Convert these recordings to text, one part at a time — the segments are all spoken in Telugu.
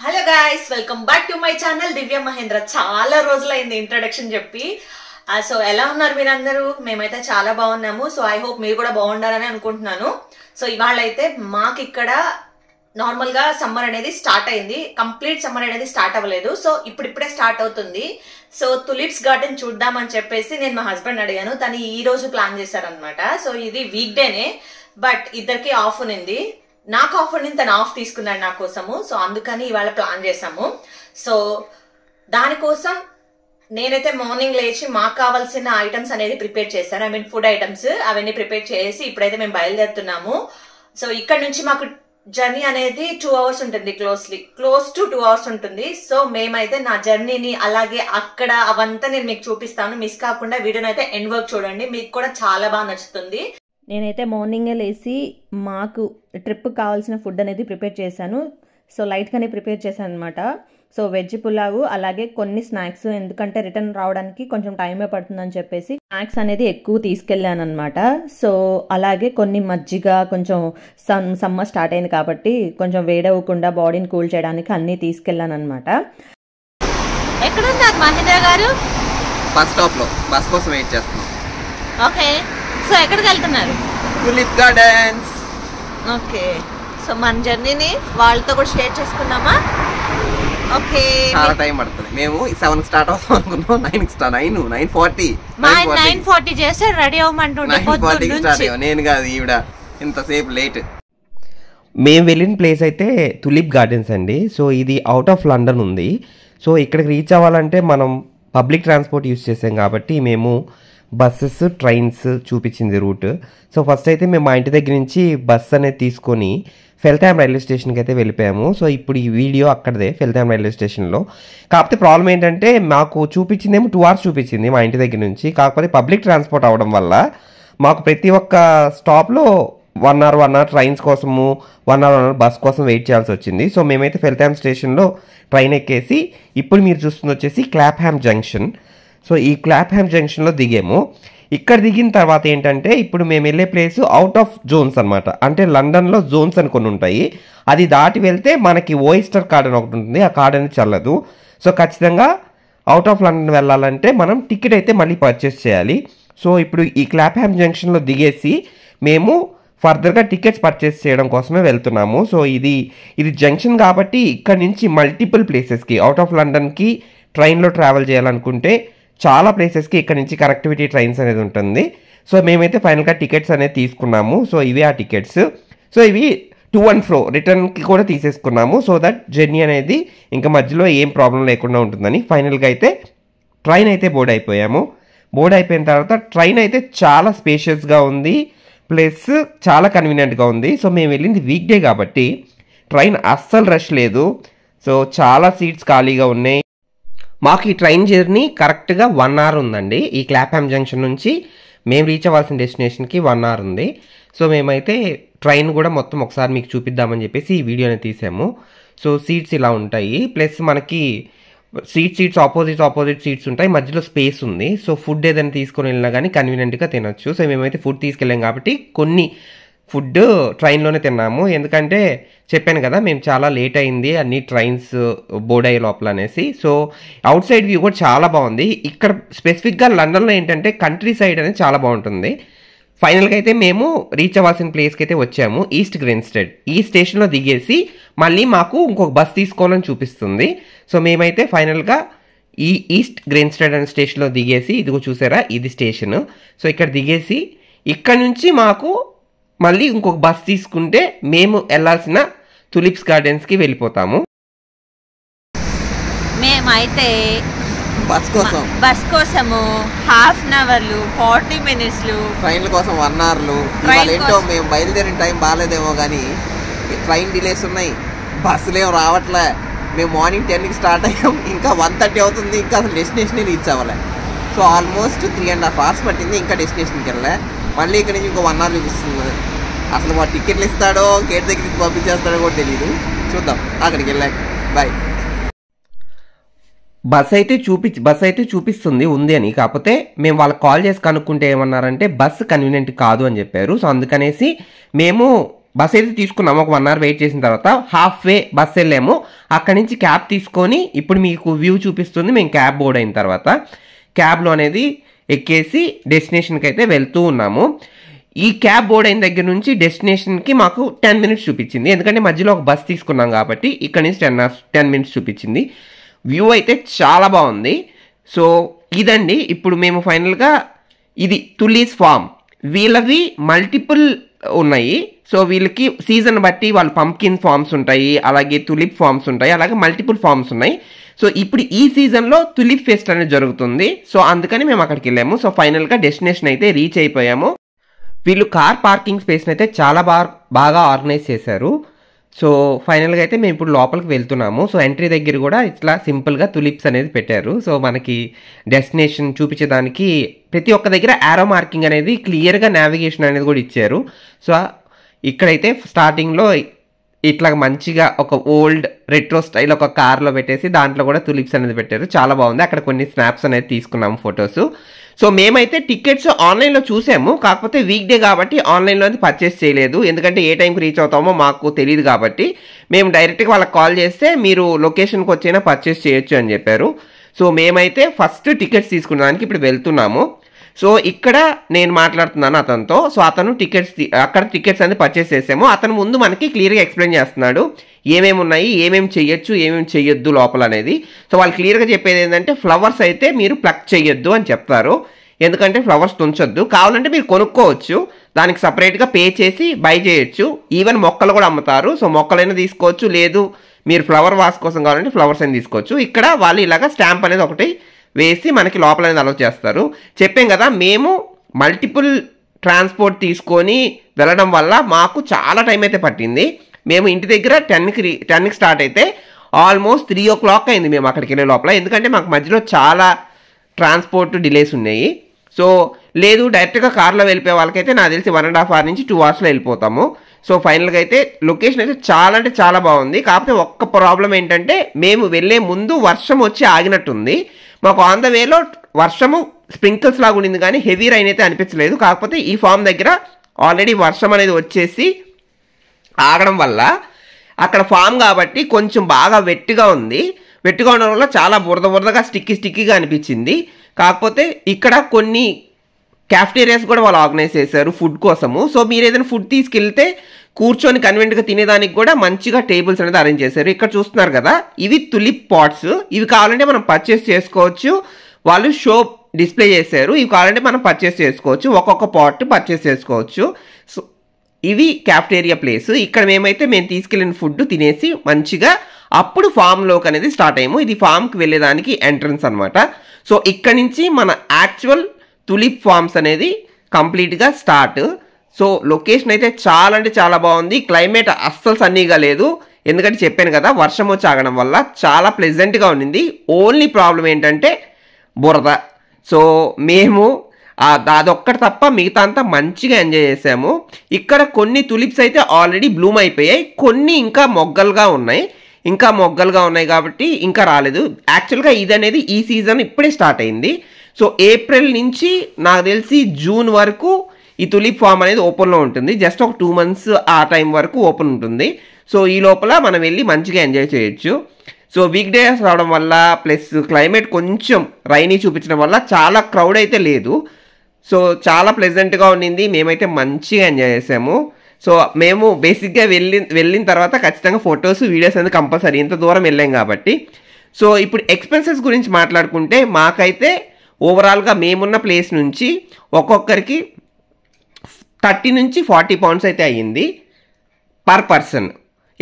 Hello guys, welcome back to my channel Divya Mahendra. చాలా రోజులైంది ఇంట్రడక్షన్ చెప్పి. సో ఎలా ఉన్నారు మీరందరూ? మేమైతే చాలా బాగున్నాము. సో ఐ హోప్ మీరు కూడా బాగుండాలని అనుకుంటున్నాను. సో ఇవాళ అయితే మాకు ఇక్కడ నార్మల్ గా సమ్మర్ అనేది స్టార్ట్ అయింది. కంప్లీట్ సమ్మర్ అనేది స్టార్ట్ అవ్వలేదు. సో ఇప్పుడిప్పుడే స్టార్ట్ అవుతుంది. సో తులిప్స్ గార్డెన్ చూద్దామని చెప్పేసి నేను మా హస్బెండ్ అడిగాను. తను ఈ రోజు ప్లాన్ చేశారనమాట. సో ఇది వీక్ డేనే, బట్ ఇద్దరికి ఆఫ్ ఉంది. నాకు ఆఫ్ ఉండి తను ఆఫ్ తీసుకున్నాడు నా కోసము. సో అందుకని ఇవాళ ప్లాన్ చేసాము. సో దానికోసం నేనైతే మార్నింగ్ లేచి మాకు కావాల్సిన ఐటమ్స్ అనేది ప్రిపేర్ చేశాను. ఐ మీన్ ఫుడ్ ఐటమ్స్ అవన్నీ ప్రిపేర్ చేసి ఇప్పుడైతే మేము బయలుదేరుతున్నాము. సో ఇక్కడ నుంచి మాకు జర్నీ అనేది 2 hours ఉంటుంది. క్లోజ్ టు 2 hours ఉంటుంది. సో మేమైతే నా జర్నీని అలాగే అక్కడ అవంతా నేను మీకు చూపిస్తాను. మిస్ కాకుండా వీడియోని అయితే ఎండ్ వర్క్ చూడండి, మీకు కూడా చాలా బాగా నచ్చుతుంది. నేనైతే మార్నింగే లేచి మాకు ట్రిప్ కావాల్సిన ఫుడ్ అనేది ప్రిపేర్ చేశాను. సో లైట్గానే ప్రిపేర్ చేశాను అనమాట. సో వెజ్ పులావు అలాగే కొన్ని స్నాక్స్, ఎందుకంటే రిటర్న్ రావడానికి కొంచెం టైమే పడుతుందని చెప్పేసి స్నాక్స్ అనేది ఎక్కువ తీసుకెళ్ళాను అనమాట. సో అలాగే కొన్ని మజ్జిగ, కొంచెం సమ్మర్ స్టార్ట్ అయింది కాబట్టి కొంచెం వేడవకుండా బాడీని కూల్ చేయడానికి అన్నీ తీసుకెళ్ళాను అనమాట. ఎక్కడున్నారు మహేంద్ర గారు? బస్ స్టాప్ లో బస్ కోసం వెయిట్ చేస్తున్నాం. ఓకే, సో ఎక్కడికి వెళ్తున్నారు? Tulip gardens. ఓకే, సో మన జర్నీని వాళ్ళతో కూడా షేర్ చేసుకుందామా? ఓకే, చాలా టైం పడుతుంది. మేము 7 స్టార్ట్ అవుతాం అనుకున్నాం. 9:40 చేస్తే రెడీ అవ్వమంటుంటే నేను కాదు, ఈవిడ ఇంతసేపు లేట్. మేము వెళ్ళిన ప్లేస్ అయితే టులిప్ గార్డెన్స్ అండి. సో ఇది అవుట్ ఆఫ్ లండన్ ఉంది. సో ఇక్కడికి రీచ్ అవ్వాలంటే మనం పబ్లిక్ ట్రాన్స్పోర్ట్ యూజ్ చేసాం కాబట్టి మేము బస్సెస్, ట్రైన్స్ చూపించింది రూట్. సో ఫస్ట్ అయితే మేము మా ఇంటి దగ్గర నుంచి బస్ అనేది తీసుకొని ఫెల్థామ్ రైల్వే స్టేషన్కి అయితే వెళ్ళిపోయాము. సో ఇప్పుడు ఈ వీడియో అక్కడదే, ఫెల్థామ్ రైల్వే స్టేషన్లో. కాకపోతే ప్రాబ్లం ఏంటంటే మాకు చూపించిందేమో 2 hours చూపించింది మా ఇంటి దగ్గర నుంచి. కాకపోతే పబ్లిక్ ట్రాన్స్పోర్ట్ అవ్వడం వల్ల మాకు ప్రతి ఒక్క స్టాప్లో 1 hour ట్రైన్స్ కోసము, 1 hour బస్ కోసం వెయిట్ చేయాల్సి వచ్చింది. సో మేమైతే ఫెల్థామ్ స్టేషన్లో ట్రైన్ ఎక్కేసి ఇప్పుడు మీరు చూస్తుంది వచ్చేసి క్లాప్హామ్ జంక్షన్. సో ఈ క్లాప్హామ్ జంక్షన్లో దిగాము. ఇక్కడ దిగిన తర్వాత ఏంటంటే ఇప్పుడు మేము వెళ్ళే ప్లేస్ అవుట్ ఆఫ్ జోన్స్ అనమాట. అంటే లండన్లో జోన్స్ అని కొన్ని ఉంటాయి. అది దాటి వెళ్తే మనకి ఓయిస్టర్ కార్డ్ అని ఒకటి ఉంటుంది. ఆ కార్డ్ అనేది చల్లదు. సో ఖచ్చితంగా అవుట్ ఆఫ్ లండన్ వెళ్ళాలంటే మనం టికెట్ అయితే మళ్ళీ పర్చేస్ చేయాలి. సో ఇప్పుడు ఈ క్లాప్హామ్ జంక్షన్లో దిగేసి మేము ఫర్దర్గా టికెట్స్ పర్చేస్ చేయడం కోసమే వెళ్తున్నాము. సో ఇది జంక్షన్ కాబట్టి ఇక్కడ నుంచి మల్టిపుల్ ప్లేసెస్కి అవుట్ ఆఫ్ లండన్కి ట్రైన్లో ట్రావెల్ చేయాలనుకుంటే చాలా ప్లేసెస్కి ఇక్కడ నుంచి కనెక్టివిటీ ట్రైన్స్ అనేది ఉంటుంది. సో మేమైతే ఫైనల్గా టికెట్స్ అనేది తీసుకున్నాము. సో ఇవే ఆ టికెట్స్. సో ఇవి టు అండ్ ఫ్రో రిటర్న్కి కూడా తీసేసుకున్నాము. సో దట్ జర్నీ అనేది ఇంకా మధ్యలో ఏం ప్రాబ్లం లేకుండా ఉంటుందని. ఫైనల్గా అయితే ట్రైన్ అయితే బోర్డ్ అయిపోయాము. బోర్డ్ అయిపోయిన తర్వాత ట్రైన్ అయితే చాలా స్పేషియస్గా ఉంది, ప్లస్ చాలా కన్వీనియంట్గా ఉంది. సో మేము వెళ్ళింది వీక్ డే కాబట్టి ట్రైన్ అస్సలు రష్ లేదు. సో చాలా సీట్స్ ఖాళీగా ఉన్నాయి. మాకు ఈ ట్రైన్ జర్నీ కరెక్ట్గా 1 hour ఉందండి. ఈ క్లాప్హామ్ జంక్షన్ నుంచి మేము రీచ్ అవ్వాల్సిన డెస్టినేషన్కి 1 hour ఉంది. సో మేమైతే ట్రైన్ కూడా మొత్తం ఒకసారి మీకు చూపిద్దామని చెప్పేసి ఈ వీడియోని తీసాము. సో సీట్స్ ఇలా ఉంటాయి, ప్లస్ మనకి సీట్స్ ఆపోజిట్ సీట్స్ ఉంటాయి, మధ్యలో స్పేస్ ఉంది. సో ఫుడ్ ఏదైనా తీసుకొని వెళ్ళినా కానీ కన్వీనియంట్గా తినొచ్చు. సో మేమైతే ఫుడ్ తీసుకెళ్ళాం కాబట్టి కొన్ని ఫుడ్ ట్రైన్లోనే తిన్నాము. ఎందుకంటే చెప్పాను కదా మేము చాలా లేట్ అయింది అన్ని ట్రైన్స్ బోర్డ్ అయ్యే లోపల అనేసి. సో అవుట్ సైడ్ వ్యూ కూడా చాలా బాగుంది. ఇక్కడ స్పెసిఫిక్గా లండన్లో ఏంటంటే కంట్రీ సైడ్ అనేది చాలా బాగుంటుంది. ఫైనల్గా అయితే మేము రీచ్ అవ్వాల్సిన ప్లేస్కి అయితే వచ్చాము, ఈస్ట్ గ్రెన్స్టెడ్. ఈ స్టేషన్లో దిగేసి మళ్ళీ మాకు ఇంకొక బస్ తీసుకోవాలని చూపిస్తుంది. సో మేమైతే ఫైనల్గా ఈ ఈస్ట్ గ్రెన్స్టెడ్ అనే స్టేషన్లో దిగేసి, ఇదిగో చూసారా ఇది స్టేషన్. సో ఇక్కడ దిగేసి ఇక్కడ నుంచి మాకు మళ్ళీ ఇంకొక బస్ తీసుకుంటే మేము వెళ్ళాల్సిన టులిప్స్ గార్డెన్స్కి వెళ్ళిపోతాము. మేమైతే బస్ కోసము ½ hour 40 minutes, ట్రైన్ల కోసం 1 hour. ఏంటో మేము బయలుదేరిన టైం బాగాలేదేమో కానీ ట్రైన్ డిలేస్ ఉన్నాయి, బస్సులు ఏమో రావట్లే. మేము మార్నింగ్ 10కి స్టార్ట్ అయ్యాం, ఇంకా 1:30 అవుతుంది, ఇంకా అసలు డెస్టినేషన్ రీచ్ అవ్వలే. సో ఆల్మోస్ట్ 3.5 hours పట్టింది ఇంకా డెస్టినేషన్కి వెళ్ళలే. మళ్ళీ ఇక్కడ నుంచి ఇంకో 1 hour చూపిస్తుంది. అసలు మా టికెట్లు ఇస్తాడో గేట్ దగ్గరికి పంపించేస్తాడో కూడా తెలియదు. చూద్దాం అక్కడికి వెళ్ళాక. బాయ్. బస్ అయితే చూపిస్తుంది ఉంది అని. కాకపోతే మేము వాళ్ళకి కాల్ చేసి కనుక్కుంటే ఏమన్నారంటే బస్సు కన్వీనియంట్ కాదు అని చెప్పారు. సో అందుకనేసి మేము బస్ అయితే తీసుకున్నాము. ఒక 1 hour వెయిట్ చేసిన తర్వాత హాఫ్ వే బస్ వెళ్ళాము. అక్కడి నుంచి క్యాబ్ తీసుకొని ఇప్పుడు మీకు వ్యూ చూపిస్తుంది. మేము క్యాబ్ బోర్డ్ అయిన తర్వాత క్యాబ్లో అనేది ఎక్కేసి డెస్టినేషన్కి అయితే వెళ్తూ ఉన్నాము. ఈ క్యాబ్ బోర్డ్ అయిన దగ్గర నుంచి డెస్టినేషన్కి మాకు 10 minutes చూపించింది. ఎందుకంటే మధ్యలో ఒక బస్ తీసుకున్నాం కాబట్టి ఇక్కడ నుంచి 10 minutes చూపించింది. వ్యూ అయితే చాలా బాగుంది. సో ఇదండి ఇప్పుడు మేము ఫైనల్గా ఇది తులీస్ ఫామ్. వీళ్ళవి మల్టిపుల్ ఉన్నాయి. సో వీళ్ళకి సీజన్ బట్టి వాళ్ళు పంకిన్ ఫార్మ్స్ ఉంటాయి, అలాగే తులిప్ ఫార్మ్స్ ఉంటాయి, అలాగే మల్టిపుల్ ఫార్మ్స్ ఉన్నాయి. సో ఇప్పుడు ఈ సీజన్లో తులిప్ ఫెస్ట్ అనేది జరుగుతుంది. సో అందుకని మేము అక్కడికి వెళ్ళాము. సో ఫైనల్గా డెస్టినేషన్ అయితే రీచ్ అయిపోయాము. వీళ్ళు కార్ పార్కింగ్ స్పేస్ని అయితే చాలా బాగా ఆర్గనైజ్ చేశారు. సో ఫైనల్గా అయితే మేము ఇప్పుడు లోపలికి వెళ్తున్నాము. సో ఎంట్రీ దగ్గర కూడా ఇట్లా సింపుల్గా తులిప్స్ అనేది పెట్టారు. సో మనకి డెస్టినేషన్ చూపించడానికి ప్రతి ఒక్క దగ్గర యారో మార్కింగ్ అనేది క్లియర్గా నావిగేషన్ అనేది కూడా ఇచ్చారు. సో ఇక్కడైతే స్టార్టింగ్లో ఇట్లా మంచిగా ఒక ఓల్డ్ రెట్రో స్టైల్ ఒక కార్లో పెట్టేసి దాంట్లో కూడా తులిప్స్ అనేది పెట్టారు. చాలా బాగుంది. అక్కడ కొన్ని స్నాప్స్ అనేది తీసుకున్నాము, ఫొటోస్. సో మేమైతే టికెట్స్ ఆన్లైన్లో చూసాము. కాకపోతే వీక్ డే కాబట్టి ఆన్లైన్లో అది పర్చేస్ చేయలేదు. ఎందుకంటే ఏ టైంకి రీచ్ అవుతామో మాకు తెలియదు కాబట్టి మేము డైరెక్ట్గా వాళ్ళకి కాల్ చేస్తే మీరు లొకేషన్కి వచ్చైనా పర్చేస్ చేయొచ్చు అని చెప్పారు. సో మేమైతే ఫస్ట్ టికెట్స్ తీసుకున్నానికి ఇప్పుడు వెళ్తున్నాము. సో ఇక్కడ నేను మాట్లాడుతున్నాను అతనితో. సో అతను అక్కడ టికెట్స్ అనేది పర్చేస్ చేసాము. అతను ముందు మనకి క్లియర్గా ఎక్స్ప్లెయిన్ చేస్తున్నాడు ఏమేమి ఉన్నాయి, ఏమేమి చెయ్యొచ్చు, ఏమేమి చెయ్యొద్దు లోపల అనేది. సో వాళ్ళు క్లియర్గా చెప్పేది ఏంటంటే ఫ్లవర్స్ అయితే మీరు ప్లక్ చెయ్యొద్దు అని చెప్తారు. ఎందుకంటే ఫ్లవర్స్ తుంచొద్దు. కావాలంటే మీరు కొనుక్కోవచ్చు, దానికి సపరేట్గా పే చేసి బై చేయొచ్చు. ఈవెన్ మొక్కలు కూడా అమ్ముతారు. సో మొక్కలైనా తీసుకోవచ్చు, లేదు మీరు ఫ్లవర్ వాస్ కోసం కావాలంటే ఫ్లవర్స్ అయినా తీసుకోవచ్చు. ఇక్కడ వాళ్ళు ఇలాగ స్టాంప్ అనేది ఒకటి వేసి మనకి లోపల అనేది అలౌ చేస్తారు. చెప్పాం కదా, మేము మల్టిపుల్ ట్రాన్స్పోర్ట్ తీసుకొని వెళ్ళడం వల్ల మాకు చాలా టైం అయితే పట్టింది. మేము ఇంటి దగ్గర 10కి స్టార్ట్ అయితే ఆల్మోస్ట్ 3 o'clock అయింది మేము అక్కడికి వెళ్ళే లోపల. ఎందుకంటే మాకు మధ్యలో చాలా ట్రాన్స్పోర్ట్ డిలేస్ ఉన్నాయి. సో లేదు డైరెక్ట్గా కార్లో వెళ్ళిపోయే వాళ్ళకైతే నాకు తెలిసి 1.5 hour నుంచి 2 hours వెళ్ళిపోతాము. సో ఫైనల్గా అయితే లొకేషన్ అయితే చాలా అంటే చాలా బాగుంది. కాకపోతే ఒక్క ప్రాబ్లం ఏంటంటే మేము వెళ్ళే ముందు వర్షం వచ్చి ఆగినట్టుంది. మాకు ఆన్ ద వేలో వర్షము స్ప్రింకిల్స్ లాగా ఉండింది కానీ హెవీ రైన్ అయితే అనిపించలేదు. కాకపోతే ఈ ఫామ్ దగ్గర ఆల్రెడీ వర్షం అనేది వచ్చేసి ఆగడం వల్ల అక్కడ ఫామ్ కాబట్టి కొంచెం బాగా వెట్టిగా ఉంది. వెట్టిగా ఉండడం వల్ల చాలా బురదగా స్టిక్కీగా అనిపించింది. కాకపోతే ఇక్కడ కొన్ని క్యాఫ్టేరియాస్ కూడా వాళ్ళు ఆర్గనైజ్ చేశారు ఫుడ్ కోసము. సో మీరు ఏదైనా ఫుడ్ తీసుకెళ్తే కూర్చొని కన్వెంట్గా తినేదానికి కూడా మంచిగా టేబుల్స్ అనేది అరేంజ్ చేశారు. ఇక్కడ చూస్తున్నారు కదా, ఇవి తులిప్ పాట్స్. ఇవి కావాలంటే మనం పర్చేస్ చేసుకోవచ్చు. వాళ్ళు షో డిస్ప్లే చేశారు. ఇవి కావాలంటే మనం పర్చేస్ చేసుకోవచ్చు. ఒక్కొక్క పాట్ పర్చేస్ చేసుకోవచ్చు. సో ఇవి క్యాఫ్టేరియా ప్లేస్. ఇక్కడ మేము తీసుకెళ్ళిన ఫుడ్ తినేసి మంచిగా అప్పుడు ఫామ్లోకి అనేది స్టార్ట్ అయ్యాము. ఇది ఫామ్కి వెళ్ళేదానికి ఎంట్రన్స్ అనమాట. సో ఇక్కడ నుంచి మన యాక్చువల్ తులిప్ ఫార్మ్స్ అనేది కంప్లీట్గా స్టార్ట్. సో లొకేషన్ అయితే చాలా అంటే చాలా బాగుంది. క్లైమేట్ అస్సలు సన్నీగా లేదు. ఎందుకంటే చెప్పాను కదా, వర్షం వచ్చి ఆగడం వల్ల చాలా ప్లెజెంట్గా ఉండింది. ఓన్లీ ప్రాబ్లం ఏంటంటే బురద. సో మేము అదొక్కటి తప్ప మిగతా అంతా మంచిగా ఎంజాయ్ చేసాము. ఇక్కడ కొన్ని తులిప్స్ అయితే ఆల్రెడీ బ్లూమ్ అయిపోయాయి, కొన్ని ఇంకా మొగ్గలుగా ఉన్నాయి కాబట్టి ఇంకా రాలేదు. యాక్చువల్గా ఇది అనేది ఈ సీజన్ ఇప్పుడే స్టార్ట్ అయింది. సో ఏప్రిల్ నుంచి నాకు తెలిసి జూన్ వరకు ఈ తులిప్ ఫామ్ అనేది ఓపెన్లో ఉంటుంది. జస్ట్ ఒక 2 months ఆ టైం వరకు ఓపెన్ ఉంటుంది. సో ఈ లోపల మనం వెళ్ళి మంచిగా ఎంజాయ్ చేయొచ్చు. సో వీక్ డేస్ రావడం వల్ల ప్లస్ క్లైమేట్ కొంచెం రైనీ చూపించడం వల్ల చాలా క్రౌడ్ అయితే లేదు. సో చాలా ప్లెజెంట్గా ఉండింది. మేమైతే మంచిగా ఎంజాయ్ చేసాము. సో మేము బేసిక్గా వెళ్ళిన తర్వాత ఖచ్చితంగా ఫొటోస్ వీడియోస్ అనేది కంపల్సరీ, ఇంత దూరం వెళ్ళాం కాబట్టి. సో ఇప్పుడు ఎక్స్పెన్సెస్ గురించి మాట్లాడుకుంటే మాకైతే ఓవరాల్గా మేమున్న ప్లేస్ నుంచి ఒక్కొక్కరికి 30 నుంచి 40 pounds అయితే అయ్యింది పర్ పర్సన్.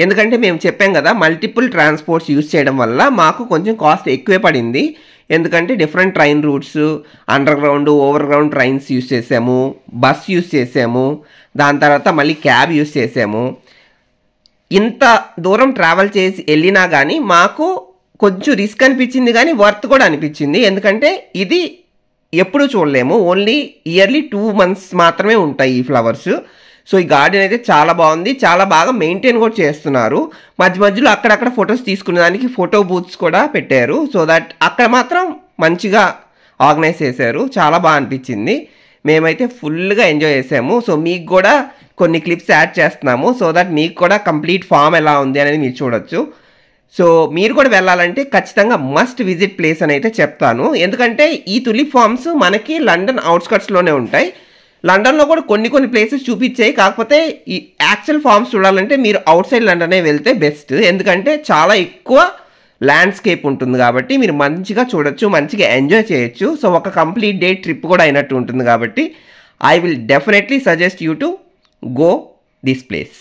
ఎందుకంటే మేము చెప్పాం కదా, మల్టిపుల్ ట్రాన్స్పోర్ట్స్ యూజ్ చేయడం వల్ల మాకు కొంచెం కాస్ట్ ఎక్కువే పడింది. ఎందుకంటే different train roots, under ground, over ground trains use చేసాము, బస్ యూజ్ చేసాము, దాని తర్వాత మళ్ళీ క్యాబ్ యూజ్ చేసాము. ఇంత దూరం ట్రావెల్ చేసి వెళ్ళినా కానీ మాకు కొంచెం రిస్క్ అనిపించింది కానీ వర్త్ కూడా అనిపించింది. ఎందుకంటే ఇది ఎప్పుడు చూడలేము, ఓన్లీ ఇయర్లీ 2 months మాత్రమే ఉంటాయి ఈ ఫ్లవర్స్. సో ఈ గార్డెన్ అయితే చాలా బాగుంది, చాలా బాగా మెయింటైన్ కూడా చేస్తున్నారు. మధ్యలో అక్కడక్కడ ఫొటోస్ తీసుకునే దానికి ఫోటో బూత్స్ కూడా పెట్టారు. సో దట్ అక్కడ మాత్రం మంచిగా ఆర్గనైజ్ చేశారు, చాలా బాగా అనిపించింది. మేమైతే ఫుల్గా ఎంజాయ్ చేసాము. సో మీకు కూడా కొన్ని క్లిప్స్ యాడ్ చేస్తున్నాము సో దట్ మీకు కూడా కంప్లీట్ ఫామ్ ఎలా ఉంది అనేది మీరు చూడొచ్చు. సో మీరు కూడా వెళ్ళాలంటే ఖచ్చితంగా మస్ట్ విజిట్ ప్లేస్ అని అయితే చెప్తాను. ఎందుకంటే ఈ తులిప్ ఫార్మ్స్ మనకి లండన్ అవుట్స్కట్స్లోనే ఉంటాయి. లండన్లో కూడా కొన్ని ప్లేసెస్ చూపించాయి. కాకపోతే ఈ యాక్చువల్ ఫార్మ్స్ చూడాలంటే మీరు అవుట్ సైడ్ లండనే వెళ్తే బెస్ట్. ఎందుకంటే చాలా ఎక్కువ ల్యాండ్స్కేప్ ఉంటుంది కాబట్టి మీరు మంచిగా చూడొచ్చు, మంచిగా ఎంజాయ్ చేయొచ్చు. సో ఒక కంప్లీట్ డే ట్రిప్ కూడా అయినట్టు ఉంటుంది కాబట్టి I will definitely suggest you to go this place.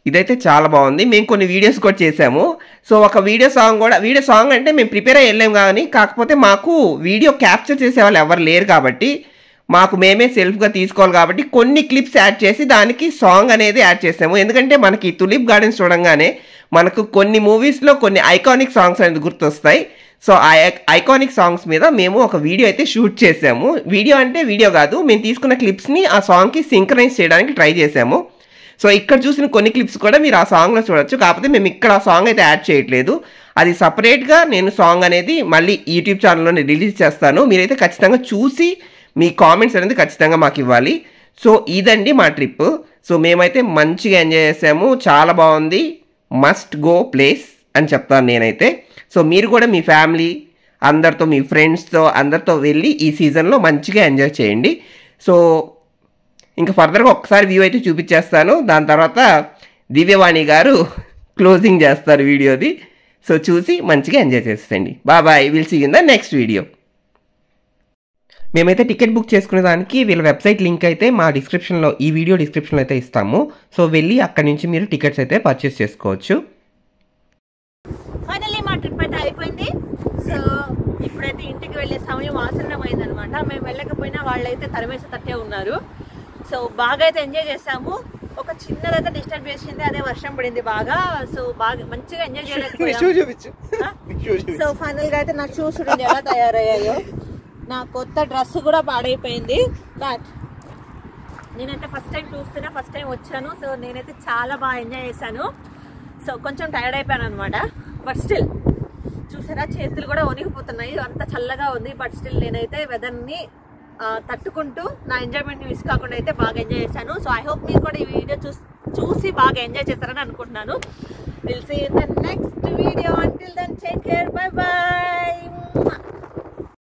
ఇదైతే చాలా బాగుంది. మేము కొన్ని వీడియోస్ కూడా చేసాము. సో ఒక వీడియో సాంగ్ అంటే మేము ప్రిపేర్ అయ్యి వెళ్ళాము కానీ కాకపోతే మాకు వీడియో క్యాప్చర్ చేసే వాళ్ళు ఎవరు లేరు కాబట్టి మాకు మేమే సెల్ఫ్గా తీసుకోవాలి కాబట్టి కొన్ని క్లిప్స్ యాడ్ చేసి దానికి సాంగ్ అనేది యాడ్ చేసాము. ఎందుకంటే మనకి తులిప్ గార్డెన్స్ చూడంగానే మనకు కొన్ని మూవీస్లో కొన్ని ఐకానిక్ సాంగ్స్ అనేది గుర్తొస్తాయి. సో ఆ ఐకానిక్ సాంగ్స్ మీద మేము ఒక వీడియో అయితే షూట్ చేసాము. వీడియో కాదు, మేము తీసుకున్న క్లిప్స్ని ఆ సాంగ్కి సింక్రనైజ్ చేయడానికి ట్రై చేసాము. సో ఇక్కడ చూసిన కొన్ని క్లిప్స్ కూడా మీరు ఆ సాంగ్లో చూడొచ్చు. కాకపోతే మేము ఇక్కడ ఆ సాంగ్ అయితే యాడ్ చేయట్లేదు. అది సపరేట్గా నేను సాంగ్ అనేది మళ్ళీ యూట్యూబ్ ఛానల్లోనే రిలీజ్ చేస్తాను. మీరైతే ఖచ్చితంగా చూసి మీ కామెంట్స్ అనేది ఖచ్చితంగా మాకు ఇవ్వాలి. సో ఇదండి మా ట్రిప్. సో మేమైతే మంచిగా ఎంజాయ్ చేసాము, చాలా బాగుంది, మస్ట్ గో ప్లేస్ అని చెప్తాను నేనైతే. సో మీరు కూడా మీ ఫ్యామిలీ అందరితో, మీ ఫ్రెండ్స్తో అందరితో వెళ్ళి ఈ సీజన్లో మంచిగా ఎంజాయ్ చేయండి. సో ఇంకా ఫర్దర్గా ఒకసారి వ్యూ అయితే చూపించేస్తాను. దాని తర్వాత దివ్యవాణి గారు క్లోజింగ్ చేస్తారు వీడియోది. సో చూసి మంచిగా ఎంజాయ్ చేసేయండి. Bye, will see in the next video. మేమైతే టికెట్ బుక్ చేసుకునే దానికి వీళ్ళ వెబ్సైట్ లింక్ అయితే మా డిస్క్రిప్షన్లో, ఈ వీడియో డిస్క్రిప్షన్లో అయితే ఇస్తాము. సో వెళ్ళి అక్కడి నుంచి మీరు టికెట్స్ అయితే పర్చేస్ చేసుకోవచ్చు. ఫైనల్లీ మా ట్రిప్ అయితే అయిపోయింది. సో ఇప్పుడైతే ఇంటికి వెళ్ళే సమయం ఆసన్నమైంది అనమాట. మేము వెళ్ళకపోయినా వాళ్ళైతే తరిమేసి తట్టే ఉన్నారు. సో బాగా అయితే ఎంజాయ్ చేసాము. ఒక చిన్నదైతే డిస్టర్బ్ చేసింది, అదే వర్షం పడింది బాగా. సో బాగా మంచిగా ఎంజాయ్ చేయలేకపోయాము. సో ఫైనల్ గా అయితే నా షూస్ ఎలా తయారయ్యాయో, నా కొత్త డ్రెస్ కూడా పాడైపోయింది. బట్ నేనైతే ఫస్ట్ టైం వచ్చాను. సో నేనైతే చాలా బాగా ఎంజాయ్ చేశాను. సో కొంచెం టైర్డ్ అయిపోయాను అనమాట. బట్ స్టిల్ చూసారా, చేతులు కూడా వణికిపోతున్నాయి, అంత చల్లగా ఉంది. బట్ స్టిల్ నేనైతే వెదర్ని తట్టుకుంటూ నా ఎంజాయ్మెంట్ మిస్ కాకుండా అయితే బాగా ఎంజాయ్ చేశాను. సో ఐ హోప్ మీరు కూడా ఈ వీడియో చూసి బాగా ఎంజాయ్ చేస్తారని అనుకుంటున్నాను. Will see in the next video. Until then take care, bye bye.